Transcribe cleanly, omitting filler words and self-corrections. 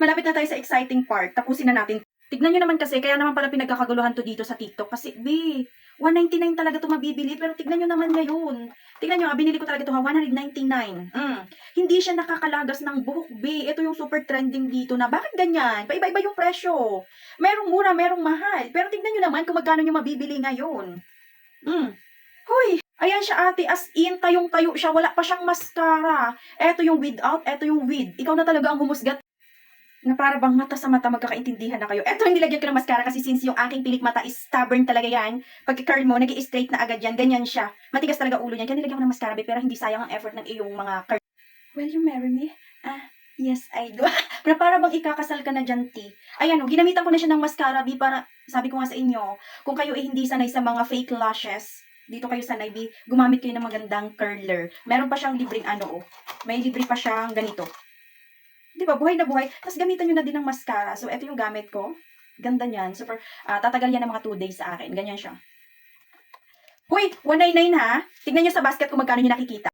Malapit na tayo sa exciting part. Tapusin na natin. Tignan nyo naman kasi, kaya naman pala pinagkakaguluhan to dito sa TikTok. Kasi, $199 talaga to mabibili. Pero tignan nyo naman ngayon. Tignan nyo, binili ko talaga to $199. Hindi siya nakakalagas ng buhok, Ito yung super trending dito na, bakit ganyan? Paiba-iba yung presyo. Merong mura, merong mahal. Pero tignan nyo naman kung magkano nyo mabibili ngayon. Hoy! Ayan siya ate, as in, tayong-tayo siya. Wala pa siyang mascara. Eto yung without, eto yung with. Ikaw na talaga ang humusgat na para bang mata sa mata magkakaintindihan na kayo. Eto, nilagyan ko ng mascara kasi since yung aking pilik mata is stubborn talaga yan. Pagka-curl mo, nag-i-straight na agad yan. Ganyan siya. Matigas talaga ulo niyan. Kaya nilagyan ko ng mascara, pero hindi sayang ang effort ng iyong mga curl. Will you marry me? Yes, I do. Pero para bang ikakasal ka na dyan, T. Ayan, ginamitan ko na siya ng mascara, para, sabi ko nga sa inyo, kung kayo ay hindi sanay sa mga fake lashes, dito kayo sanay, gumamit kayo ng magandang curler. Meron pa siyang libreng may libre pa siyang ganito. Di ba, buhay na buhay. Tapos gamitan nyo na din ng mascara. So, ito yung gamit ko. Ganda niyan. Super, tatagal yan ng mga 2 days sa akin. Ganyan siya. Hoy, 199 ha? Tignan nyo sa basket kung magkano nyo nakikita.